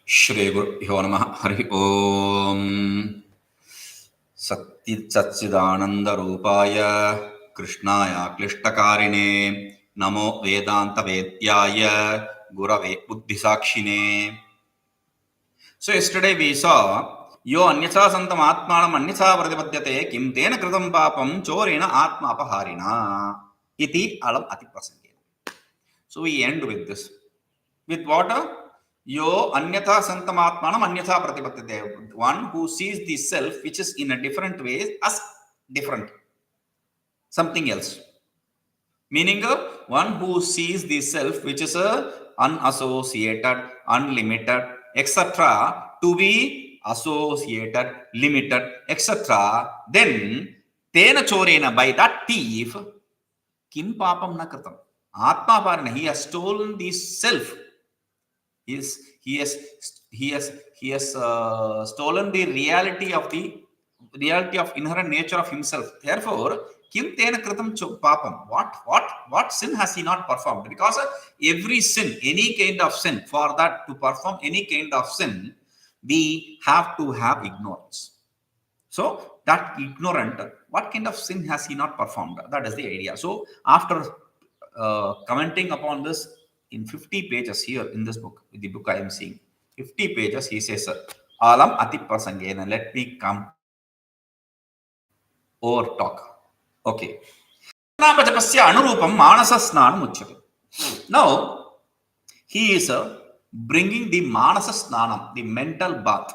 Shri Gurubhyo Namaha Hari Om Satchidananda Rupaya Krishnaya Klishtakarine Namo Vedanta Vedyaya Gurave Buddhisakshine. So yesterday we saw Yo Anyatha Santam Atmanam Anyatha Pratipadyate Kim Tena Kritam Papam Chorena Atma Apaharina Iti Alam Ati Prasangena. So we end with this. With what? Yo anyatha santamatmanam anyatha pratipadyate. One who sees the self which is in a different way as different, something else. Meaning, one who sees the self which is unassociated, unlimited, etc., to be associated, limited, etc., then tena chorena, by that thief, kim papam na kritam. Atma parina, he has stolen the self. He has stolen the reality of inherent nature of himself. Therefore, kim tena kritam papam. What sin has he not performed? Because every sin, any kind of sin, for that to perform any kind of sin, we have to have ignorance. So that ignorant, what kind of sin has he not performed? That is the idea. So after commenting upon this in 50 pages here in this book, the book I am seeing, 50 pages, he says, Alam Ati Prasangena, let me come or talk. Okay. Now, he is bringing the Manasa Snanam, the mental bath,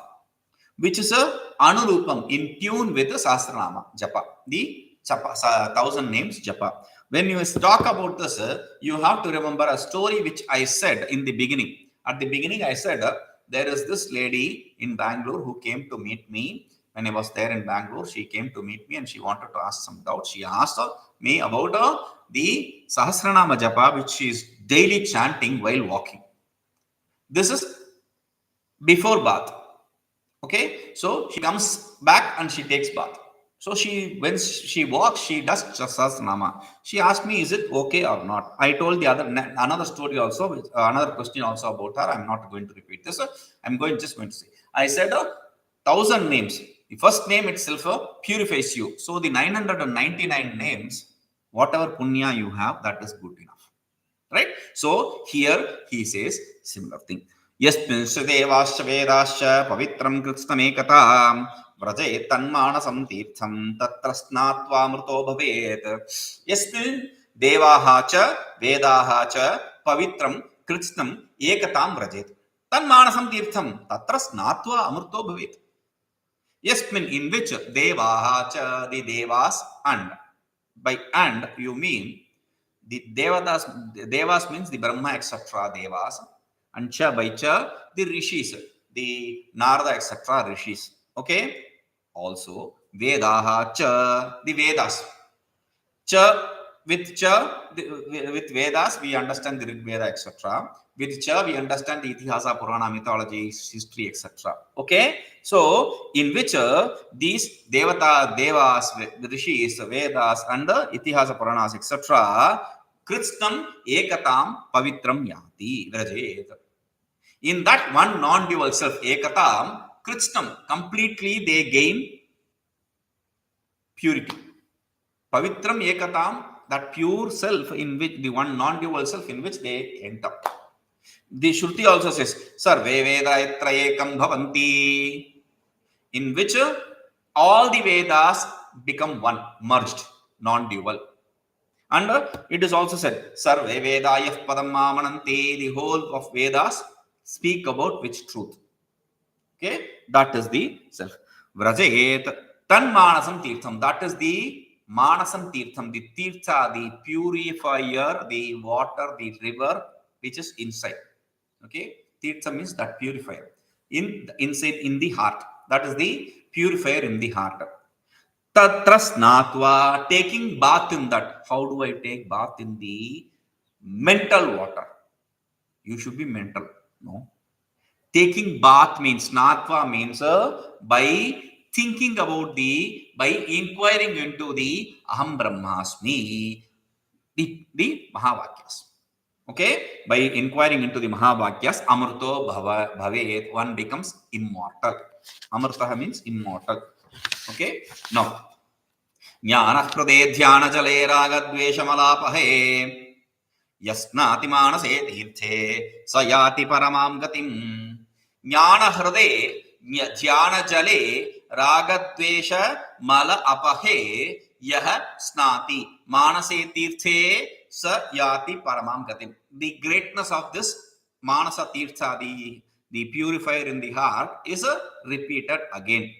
which is a Anurupam, in tune with the Sahasranama, Japa, the 1,000 names Japa. When you talk about this, you have to remember a story which I said in the beginning. At the beginning, I said, there is this lady in Bangalore who came to meet me. When I was there in Bangalore, she came to meet me and she wanted to ask some doubts. She asked me about the Sahasranama Japa, which she is daily chanting while walking. This is before bath. Okay, so she comes back and she takes bath. So when she walks, she does Sahasranama. She asked me, is it okay or not? I told another story also, another question also about her. I'm not going to repeat this. I'm just going to say. I said 1,000 names. The first name itself purifies you. So the 999 names, whatever punya you have, that is good enough. Right? So here he says similar thing. Yasmiṃśca devāsya vedāsya pavitram kritstamekatām vraje tanmanasam tirtham tatra snātva amrito bhavet. Yasmin devāha ca vedaha ca pavitram kritstam ekatam vrajet tanmanasam tirtham tatra snātva amrito bhavet. Yasmin, in which devaha cha, the devas, and by and you mean the devas means the Brahma, etc., devas, and cha by cha, the rishis, the Narada, etc., rishis. Okay. Also, vedaha cha, the Vedas. Cha, with Vedas, we understand the Rig Veda, etc. With cha, we understand the Itihasa, Purana, mythology, history, etc. Okay. So, in which these devas, the rishis, Vedas, and the Itihasa, Puranas, etc., Kritstam ekatam pavitram yānti vrajet. In that one non-dual self, ekatam, Kritstam, completely they gain purity. Pavitram ekatam, that pure self in which the one non-dual self in which they enter. The Shruti also says, Sarve Veda yatra ekam bhavanti, in which all the Vedas become one, merged, non-dual. And it is also said, Sarve Vedayah Padam Mamananti, the whole of Vedas speak about which truth. Okay, that is the self. Vrajet Tan Manasam Tirtham, that is the Manasam Tirtham, the Tirtha, the purifier, the water, the river, which is inside. Okay, Tirtha means that purifier. Inside in the heart. That is the purifier in the heart. Tatra snātva, taking bath in that. How do I take bath in the mental water? You should be mental. No. Taking bath means, snātva means by thinking about by inquiring into the aham brahmasmi, the Mahavakyas. Okay, by inquiring into the Mahavakyas, Amrto Bhavet, one becomes immortal. Amrtaha means immortal. Okay, now Jnana Hrade Dhyana Jale Raga Dveshamalapahe Yasnati Manase Tirthe Sayati Paramam Gatim. Jnana Hrade Dhyana Jale Raga Dvesha Mala Apahe Yah Snati Manase Tirthe Sayati Paramam Gatim. The greatness of this Manasa Tirtha, the purifier in the heart, is repeated again,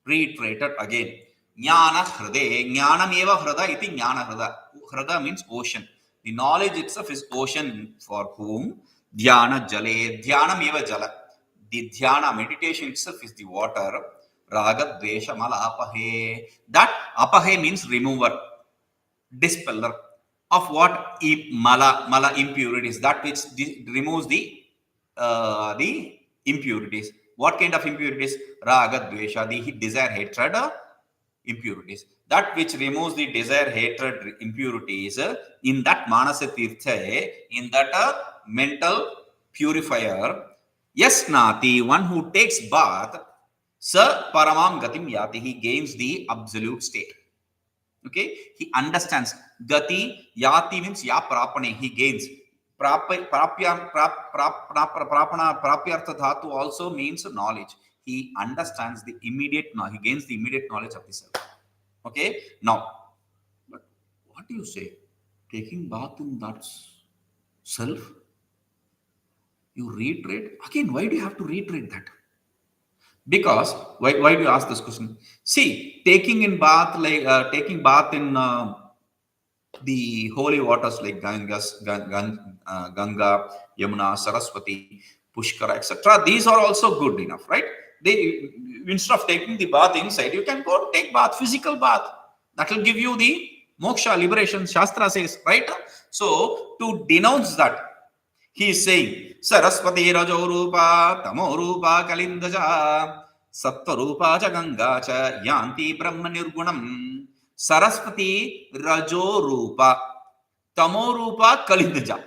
reiterated again. Jnana Hrade, Jnanam eva Hrada iti Jnana Hrada. Hrada means ocean. The knowledge itself is ocean for whom? Dhyana Jale, Dhyanam eva Jala. The Dhyana meditation itself is the water. Raga Dvesha Mala Apahe. That Apahe means remover, dispeller of what? Mala impurities, that which removes the impurities. What kind of impurities? Raga Dvesha, the desire, hatred impurities. That which removes the desire, hatred impurities in that Manasa Tirtha, in that mental purifier. Yasnati, one who takes bath, sa paramam gatim yati, he gains the absolute state. Okay, he understands. Gati, yati means ya prapane, he gains. Prapyartha dhatu also means knowledge. He understands the immediate knowledge, he gains the immediate knowledge of the self. Okay, now, but what do you say? Taking bath in that self, you reiterate again. Why do you have to reiterate that? Because why do you ask this question? See, taking in bath, like taking bath in the holy waters like Ganga, Yamuna, Saraswati, Pushkara, etc. These are also good enough, right? They, instead of taking the bath inside, you can go take bath, physical bath. That will give you the moksha, liberation. Shastra says, right? So to denounce that, he is saying, Saraswati Rajo Rupa, Tamo Rupa Kalindaja, Sattva Rupa cha Ganga cha, Yānti Brahma Nirgunam. Saraswati Rajo Rupa, Tamo Rupa Kalindaja.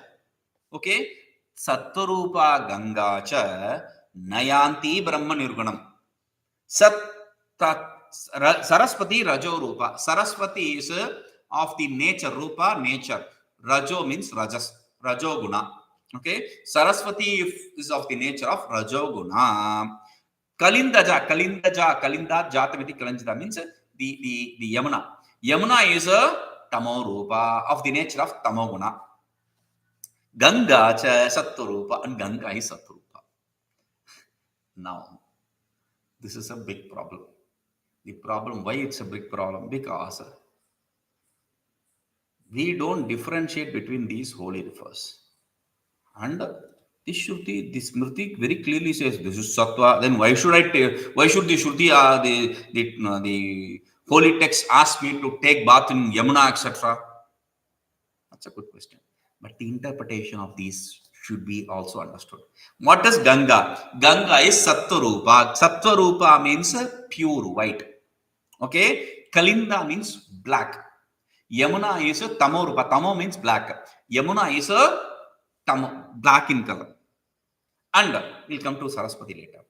Okay? Sattva Rupa Ganga cha, Nayanti Brahma Nirgunam. Saraswati Rajo Rupa. Saraswati is of the nature, Rupa, nature. Rajo means Rajas, Rajo Guna. Okay, Saraswati is of the nature of Rajoguna. Kalindaja, Kalinda, Jatamiti Kalinjada means the Yamuna. Yamuna is a Tamorupa of the nature of Tamoguna. Ganga cha Satturupa, and Ganga is Satturupa. Now, this is a big problem. The problem, why it's a big problem? Because we don't differentiate between these holy rivers. And the Shruti, the Smriti very clearly says this is Sattva. Then why should why should the Shruti, the holy text ask me to take bath in Yamuna, etc.? That's a good question. But the interpretation of these should be also understood. What is Ganga? Ganga is Sattvarupa. Sattvarupa means pure white. Okay? Kalinda means black. Yamuna is Tamorupa. Tamo means black. Yamuna is black in color. And we'll come to Saraswati later.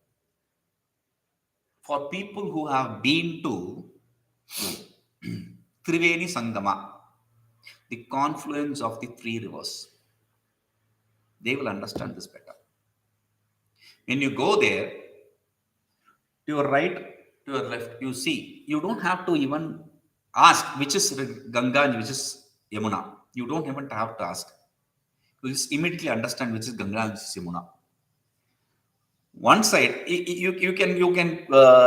For people who have been to Triveni Sangama, the confluence of the three rivers, they will understand this better. When you go there, to your right, to your left, you see, you don't have to even ask which is Ganga and which is Yamuna. You don't even have to ask. You just immediately understand which is Ganga and which is Yamuna. One side, you can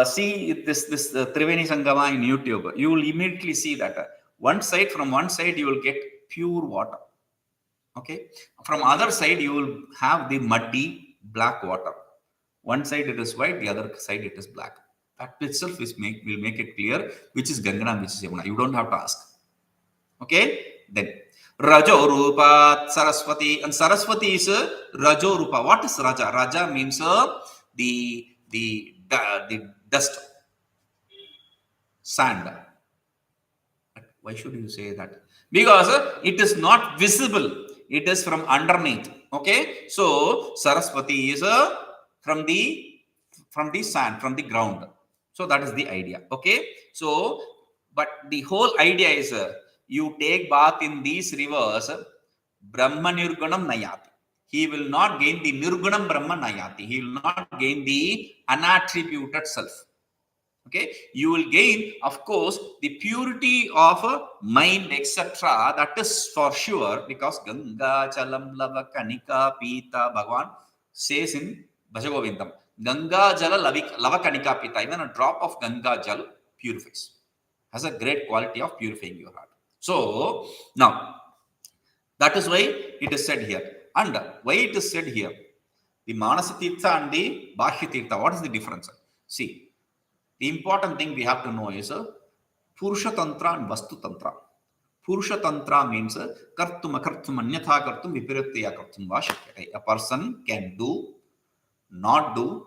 see this Triveni Sangama in YouTube. You will immediately see that from one side you will get pure water. Okay, from other side you will have the muddy black water. One side it is white, the other side it is black. That itself will make it clear which is Ganga and which is Yamuna. You don't have to ask. Okay, then Rajo Rupa, Saraswati, and Saraswati is Rajo Rupa. What is Raja? Raja means the dust, sand. Why should you say that? Because it is not visible It is from underneath. Okay, so Saraswati is from the sand, from the ground. So that is the idea. Okay, so but the whole idea is you take bath in these rivers, Brahma Nirgunam Nayati. He will not gain the Nirgunam Brahma Nayati. He will not gain the unattributed self. Okay, you will gain, of course, the purity of mind, etc. That is for sure, because Ganga Chalam Lava Kanika Pita, Bhagavan says in Bhajagovindam, Ganga Jala Lava Kanika Pita, even a drop of Ganga Jal purifies, has a great quality of purifying your heart. So now that is why it is said here. And why it is said here, the Manasa Tirtha and the Bhashya Tirtha, what is the difference? See, the important thing we have to know is Purusha Tantra and Vastu Tantra. Purusha Tantra means kartum akartum anyatha kartum viparitya kartum va shakyate. A person can do, not do,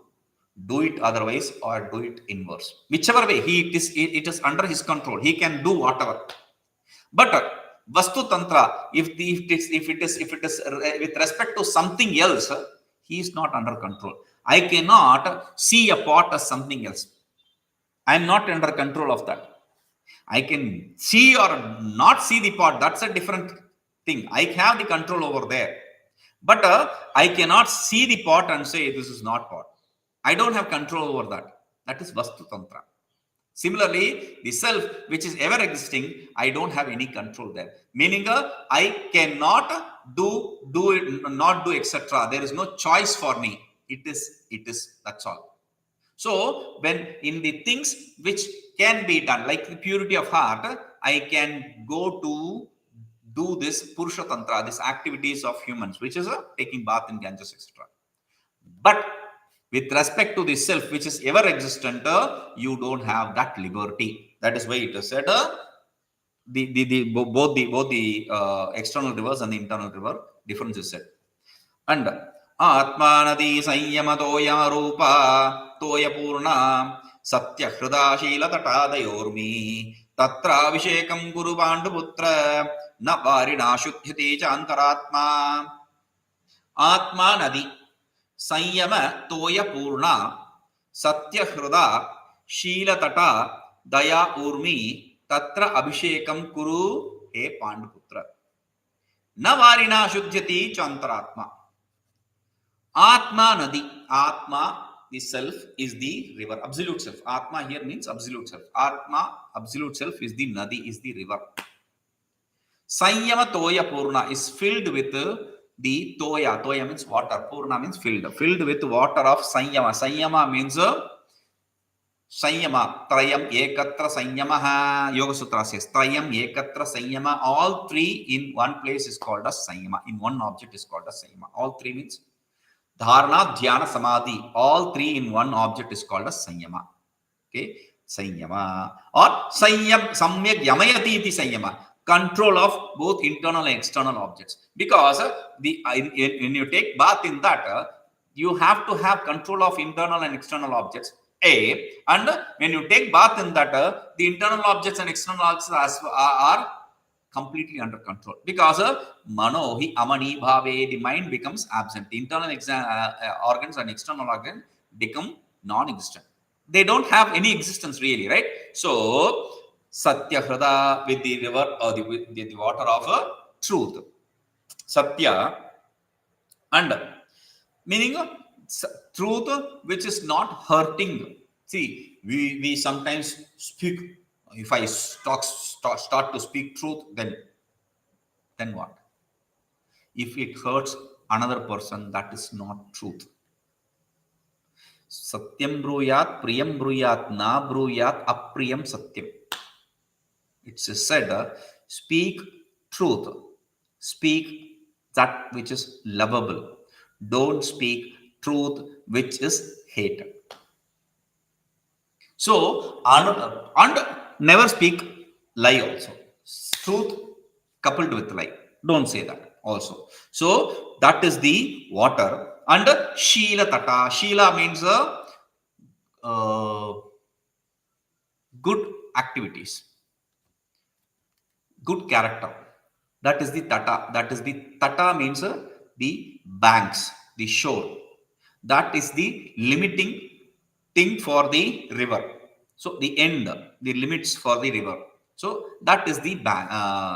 do it otherwise, or do it inverse. Whichever way it is under his control. He can do whatever. But Vastu Tantra, if it is with respect to something else, he is not under control. I cannot see a pot as something else. I am not under control of that. I can see or not see the pot. That's a different thing. I have the control over there. But I cannot see the pot and say this is not pot. I don't have control over that. That is Vastu Tantra. Similarly, the self which is ever existing, I don't have any control there. Meaning, I cannot do it, not do, etc. There is no choice for me. It is. That's all. So, when in the things which can be done, like the purity of heart, I can go to do this Purusha Tantra, these activities of humans, which is taking bath in Ganges, etc. But with respect to the self, which is ever existent, you don't have that liberty. That is why it is said, both the external rivers and the internal river, difference is said. And Atmanadi Sanyama Toya Rupa Toya Purna Satya Hrida Shila Tatadayormi Tatra Vishekam Guru Banduputra Navarina Shuddhiti Chantaratma Atmanadi Sanyama Toya Purna Satya Hrida Shila Tata Daya Urmi Tatra Abhishekam Kuru He Panduputra Navarina Shuddhiti Chantaratma. Atma Nadi. Atma, the self, is the river. Absolute self. Atma here means absolute self. Atma, absolute self, is the Nadi, is the river. Sanyama Toya Purna is filled with the Toya. Toya means water. Purna means filled. Filled with water of Sanyama. Sanyama means Sanyama. Trayam Ekatra Sanyamaha. Yoga Sutra says Trayam Ekatra Sanyama. All three in one place is called as Sanyama. In one object is called as Sanyama. All three means Dharana, Dhyana, Samadhi, all three in one object is called as Sanyama. Okay, Sanyama or Samyak Yamayati iti Sanyama, control of both internal and external objects. Because when you take bath in that, you have to have control of internal and external objects. And when you take bath in that, the internal objects and external objects are completely under control, because manohi amani bhave, the mind becomes absent. The internal organs and external organs become non-existent. They don't have any existence really, right? So Satya Hrida, with the river or with the water of truth. Satya, and meaning truth which is not hurting. See, we sometimes speak. If I start to speak truth, then what? If it hurts another person, that is not truth. Satyam bruyat, priyam bruyat, na bruyat, apriyam satyam. It's said, speak truth. Speak that which is lovable. Don't speak truth which is hated. So, and never speak lie also. Truth coupled with lie. Don't say that also. So, that is the water. And Shila Tata. Shila means good activities, good character. That is the tata. That is the tata means the banks, the shore. That is the limiting thing for the river. So the end, the limits for the river. So that is the bank,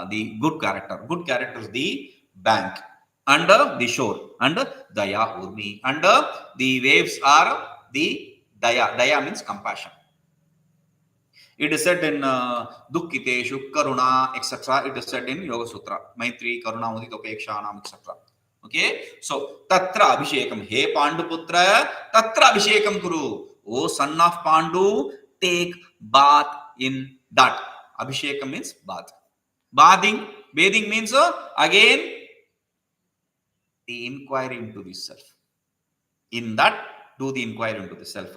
the good character. Good character is the bank under the shore, under daya urmi. Under the waves are the daya. Daya means compassion. It is said in Dukkiteshu, Karuna, etc. It is said in Yoga Sutra. Maitri, Karuna, Mudita, Upekshanam, etc. Okay. So, Tatra Abhishekam. He Panduputra, Tatra Abhishekam Kuru. O son of Pandu, take bath in that. Abhishekam means bath. Bathing means again the inquiry into the self. In that, do the inquiry into the self.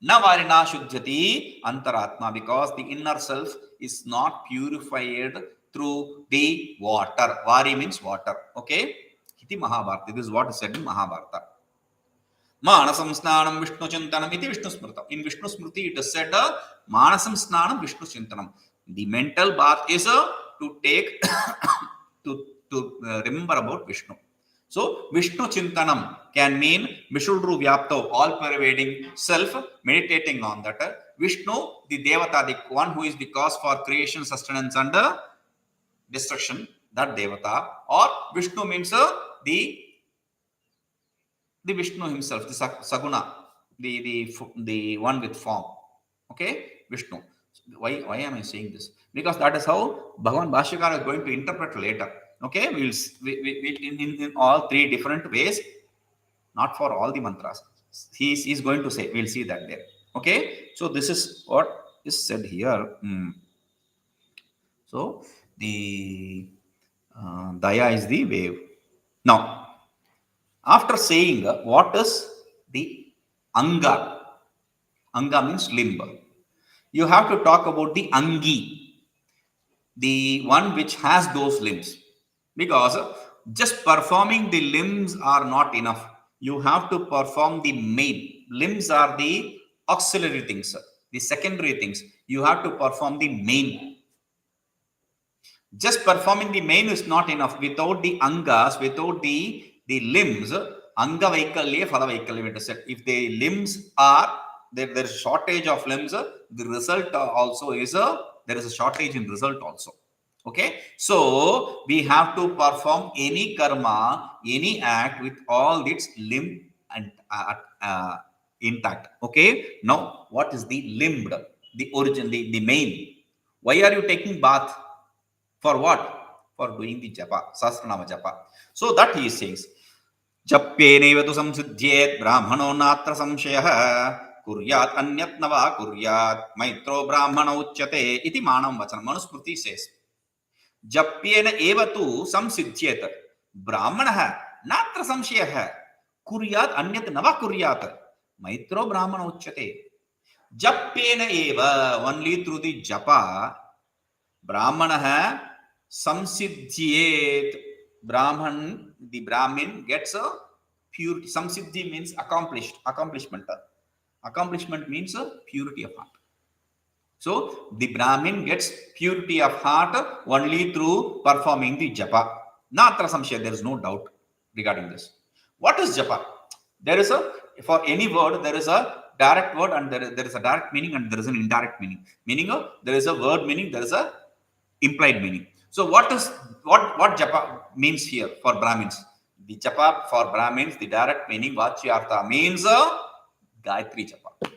Navarina shuddhati antaratma, because the inner self is not purified through the water. Vari means water. Okay? Iti Mahabharata. This is what is said in Mahabharata. Manasam snanam Vishnu chintanam iti Vishnu smritam. In Vishnu smriti it is said Manasam snanam Vishnu chintanam. The mental bath is to take to remember about Vishnu. So, Vishnu Chintanam can mean Vishudru Vyapto, all pervading self, meditating on that. Vishnu, the Devata, the one who is the cause for creation, sustenance, and destruction, that Devata. Or Vishnu means the Vishnu himself, the Saguna, the one with form. Okay, Vishnu. Why am I saying this? Because that is how Bhagavan Bhashyakara is going to interpret later. Okay, we in all three different ways, not for all the mantras. He's going to say, we'll see that there. Okay, so this is what is said here. So the daya is the wave. Now, after saying what is the anga, anga means limb. You have to talk about the angi, the one which has those limbs. Because just performing the limbs are not enough. You have to perform the main. Limbs are the auxiliary things, the secondary things. You have to perform the main. Just performing the main is not enough. Without the angas, without the limbs, anga vaikalya, phala vaikalya, it is said. If the limbs are, there is shortage of limbs, the result also is there is a shortage in result also. Okay, so we have to perform any karma, any act with all its limb and intact. Okay, now what is the limbed, the origin, the main? Why are you taking bath? For what? For doing the japa, sahasranama japa. So that he says, Japyeneva tu samsiddhyet brahmano natra samshayah kuryat anyat nava kuryat maitro brahmana uchyate iti manam vachanam. Manusmriti says, Japyena eva tu samsiddhyet brahmanah natra samshayah kuryat anyat nava kuryat maitro brahmana uchyate. Japyena eva, only through the japa, brahmanah samsiddhyet, Brahman, the Brahmin gets a purity. Samsiddhi means accomplishment. Accomplishment means a purity of heart. So the Brahmin gets purity of heart only through performing the japa. Natra samshaya, there is no doubt regarding this. What is japa? There is for any word, there is a direct word and there is a direct meaning and there is an indirect meaning. Meaning there is a word meaning, there is a implied meaning. So what japa means here for Brahmins? The japa for Brahmins, the direct meaning, hāṣya-10 means Gayatri japa.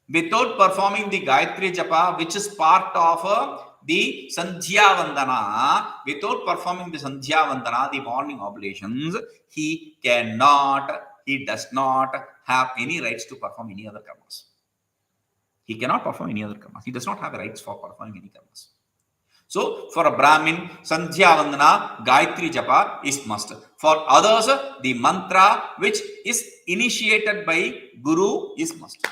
Without performing the Gayatri japa, which is part of the Sandhya Vandana, without performing the Sandhya Vandana, the morning oblations, he does not have any rights to perform any other karmas. He cannot perform any other karmas. He does not have rights for performing any karmas. So, for a Brahmin, Sandhya Vandana, Gayatri Japa is must. For others, the mantra which is initiated by Guru is must.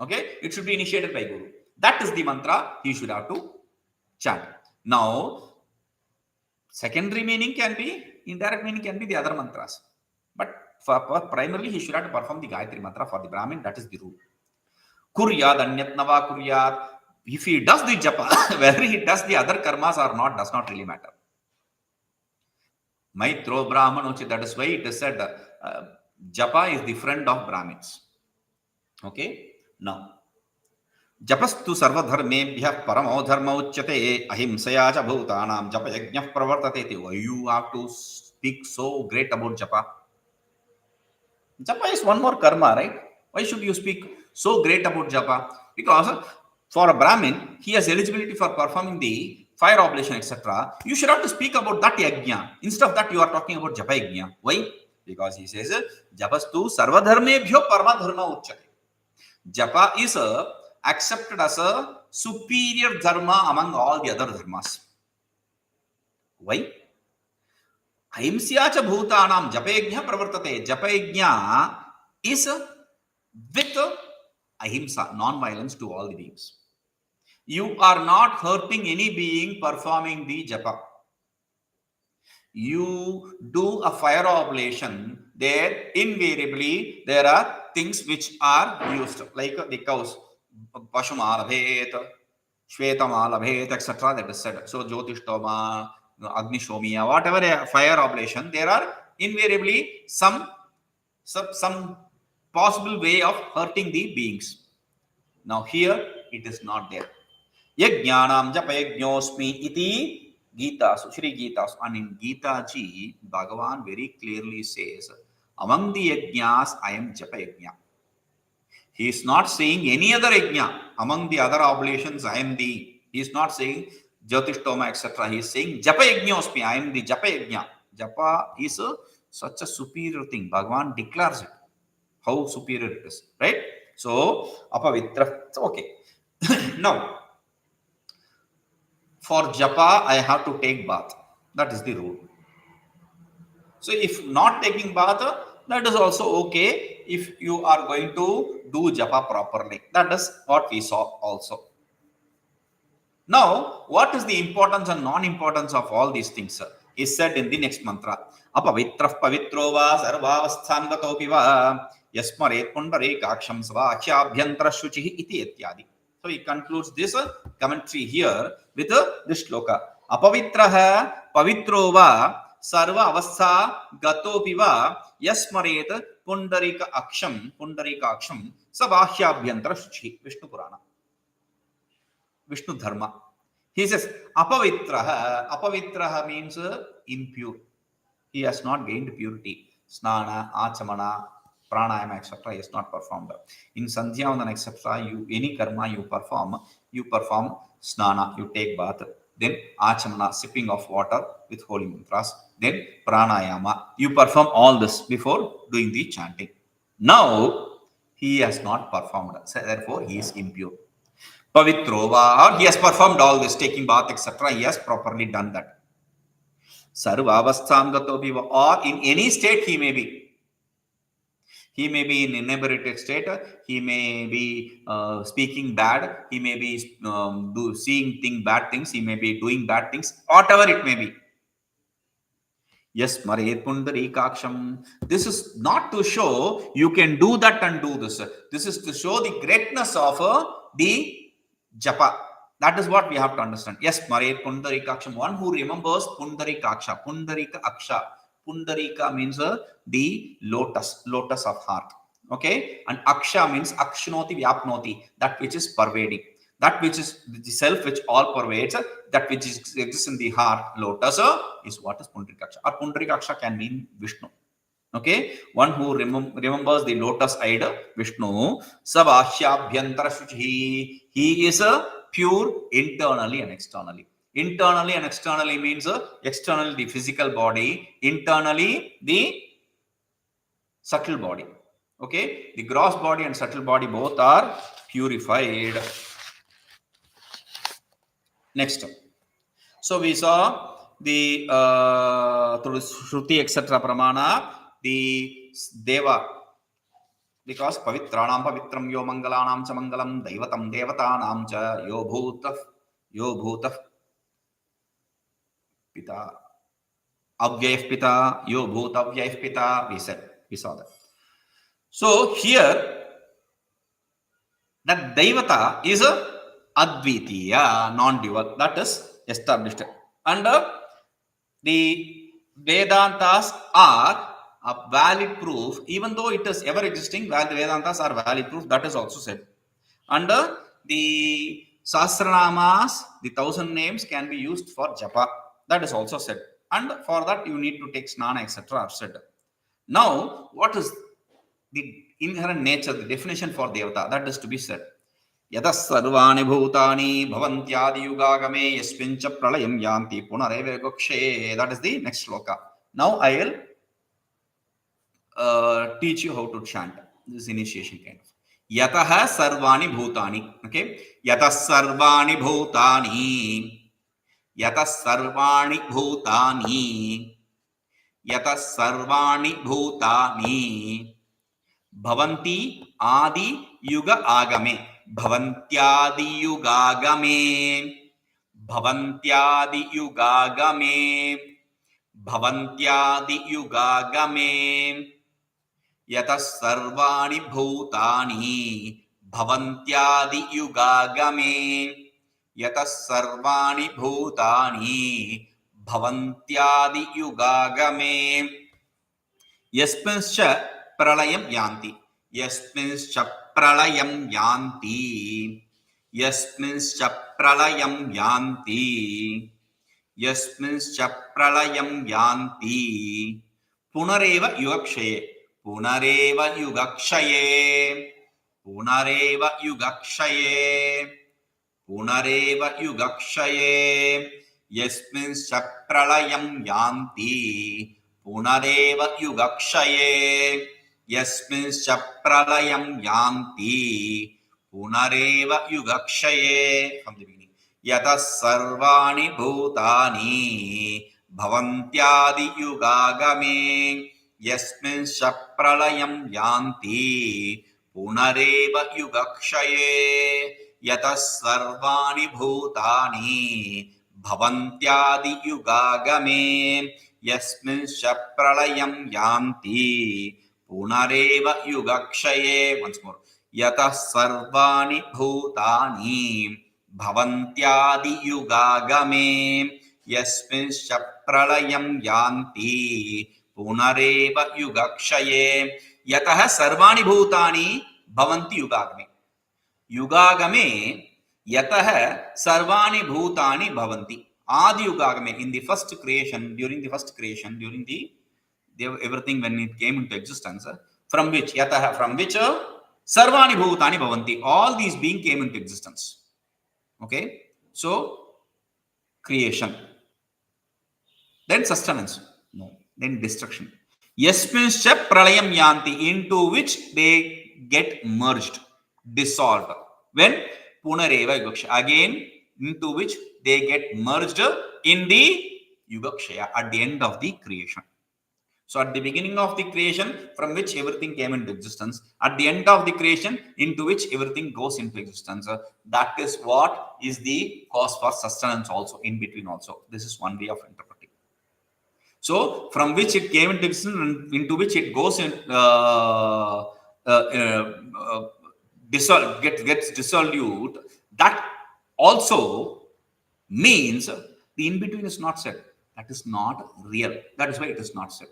Okay? It should be initiated by Guru. That is the mantra he should have to chant. Now, secondary meaning can be, indirect meaning can be the other mantras. But primarily, he should have to perform the Gayatri mantra for the Brahmin. That is the rule. Kuryad anyat nava kuryad. If he does the japa, whether he does the other karmas or not, does not really matter. Maitro Brahmanochi, that is why it is said japa is the friend of Brahmins. Okay? Now, जपस्तु सर्वधर्मेभ्यः परमो धर्म उच्यते अहिंसया च भूतानां जप यज्ञः प्रवर्तते. Why you have to speak so great about japa? Japa is one more karma, right? Why should you speak so great about japa? Because for a Brahmin, he has eligibility for performing the fire oblation, etc. You should have to speak about that yajna. Instead of that, you are talking about japa yajna. Why? Because he says, japastu sarvadharmebhyo parama dharma uchyate. Japa is accepted as a superior dharma among all the other dharmas. Why? Ahimsya-cha bhūtānaṃ japayajña pravartate. Japayajña is with ahimsa, non-violence to all the beings. You are not hurting any being performing the japa. You do a fire oblation, there invariably there are things which are used, like the cows, Pashumalabhet, Shvetamalabhet, etc. That is said. So Jyotishtoma, Agnishomiya, whatever a fire oblation, there are invariably some possible way of hurting the beings. Now here it is not there. Yajnanam japayajñosmi iti Gītāsu, Shri Gītāsu. And in Gita ji, Bhagavan very clearly says, among the yajñas, I am japa yajña. He is not saying any other yajna. Among the other oblations, I am the. He is not saying Jyotishtoma, etc. He is saying japa yajñosmi, I am the japa yajna. Japa is such a superior thing. Bhagavan declares it. How superior it is, right? So, apavitra. Okay. Now, for japa, I have to take bath. That is the rule. So, if not taking bath, that is also okay if you are going to do japa properly. That is what we saw also. Now, what is the importance and non-importance of all these things is said in the next mantra. Apavitrah pavitro va sarvāvasthaṃ gatopi va yasmaret punareva sarvāṇi shuchihi iti ityadi. So he concludes this commentary here with this shloka. Apavitraha pavitro va sarva avastha gatopi va yasmaret pundarika aksham sabāhyabhyantara shuchihi. Vishnu Purana. Vishnu Dharma. He says, apavitraha. Apavitraha means impure. He has not gained purity. Snana, achamana, pralayaṃ, etc. is not performed. In Sandhyavandana, etc., any karma you perform snana, you take bath. Then achamana, sipping of water with holy mantras. Then pranayama, you perform all this before doing the chanting. Now, he has not performed. So therefore, he is impure. Pavitrova, he has performed all this, taking bath, etc. He has properly done that. Sarvāvasthaṃ gatopi va, or in any state he may be. He may be in inebriated state, he may be speaking bad, he may be seeing bad things, he may be doing bad things, whatever it may be. Yasmaret pundarikaksham. This is not to show you can do that and do this. This is to show the greatness of the japa. That is what we have to understand. Yasmaret pundarikaksham. One who remembers pundarikaksha. Pundarika aksha. Pundarika means the lotus of heart. Okay? And aksha means akshnoti vyapnoti. That which is pervading. That which is the self which all pervades, that which exists in the heart, lotus, is what is pundarikaksha. Or pundarikaksha can mean Vishnu. Okay? One who remembers the lotus-eyed Vishnu, sabāhyabhyantara shuchihi. He is pure internally and externally. Internally and externally means externally the physical body, internally the subtle body. Okay? The gross body and subtle body both are purified. Next. So we saw the through Shruti, etc. Pramana, the Deva, because Pavitranam Pavitram Yo Mangalanam Cha Mangalam Daivatam Devatanam Cha Yo Bhūtaf Pita Avyayah Pita Yo Bhūta Avyayah Pita, we saw that. So here that Daivata is advitiya, non-dual. That is established. And the Vedantas are a valid proof, even though it is ever existing, the Vedantas are valid proof. That is also said. And the Sahasranamas, the 1000 names can be used for japa. That is also said. And for that, you need to take snana, etc. are said. Now, what is the inherent nature, the definition for devata? That is to be said. yataḥ sarvāṇi bhūtāni bhavantyādiyugāgame yasmiṃśca pralayaṃ yānti punareva yugakṣaye. That is the next shloka. Now I will teach you how to chant. This is initiation kind of. yataḥ sarvāṇi bhūtāni. Okay. yataḥ sarvāṇi bhūtāni. yataḥ sarvāṇi bhūtāni. yataḥ sarvāṇi bhūtāni. bhavanti adi yuga agame. bhavantyādiyugāgame. bhavantyādiyugāgame. bhavantyādiyugāgame. yataḥ sarvāṇi bhūtāni bhavantyādiyugāgame. yataḥ sarvāṇi bhūtāni bhavantyādiyugāgame. yasmiṃśca pralayaṃ yānti. yasmiṃśca pralayaṃ yānti. yasmiṃśca pralayaṃ yānti. yasmiṃśca pralayaṃ yānti. punareva yugakṣaye. punareva yugakṣaye. punareva yugakṣaye. punareva yugakṣaye. yasmiṃśca pralayaṃ yānti. punareva yugakṣaye. yasmiṃśca pralayaṃ yānti. punareva yugakṣaye. From the beginning. yataḥ sarvāṇi bhūtāni bhavantyādiyugāgame. yasmiṃśca pralayaṃ yānti. punareva yugakṣaye. yataḥ sarvāṇi bhūtāni bhavantyādiyugāgame. yasmiṃśca pralayaṃ yānti. punareva yugakṣaye. Once more. yataḥ sarvāṇi bhūtāni bhavantyādiyugāgame. yasmiṃśca pralayaṃ yānti. punareva yugakṣaye. yataḥ sarvāṇi bhūtāni bhavanti yugāgame. yugāgame yataḥ sarvāṇi bhūtāni bhavanti. Adi yugāgame, in the first creation, during the everything when it came into existence, from which yataḥ, from which sarvāṇi bhūtāni bhavanti, all these being came into existence. Okay, so creation, then sustenance, no, then destruction. yasmiṃśca pralayaṃ yānti, into which they get merged, dissolved. When punareva yugakṣaye, again into which they get merged in the yugakṣaya, at the end of the creation. So at the beginning of the creation, from which everything came into existence, at the end of the creation, into which everything goes into existence. That is what is the cause for sustenance also, in between also. This is one way of interpreting. So from which it came into existence, into which it goes in, gets dissolved, that also means the in-between is not said. That is not real. That is why it is not said.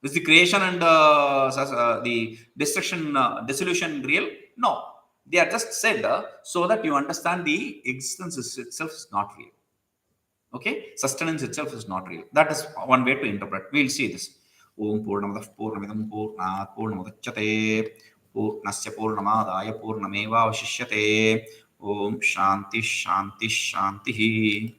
Is the creation and the destruction, dissolution real? No. They are just said so that you understand the existence itself is not real. Okay? Sustenance itself is not real. That is one way to interpret. We will see this. Om Purnamadah Purnamidam Purnat Purnamudachyate Purnasya Purnamadaya Purnameva Vashishyate. Om Shanti Shanti Shanti.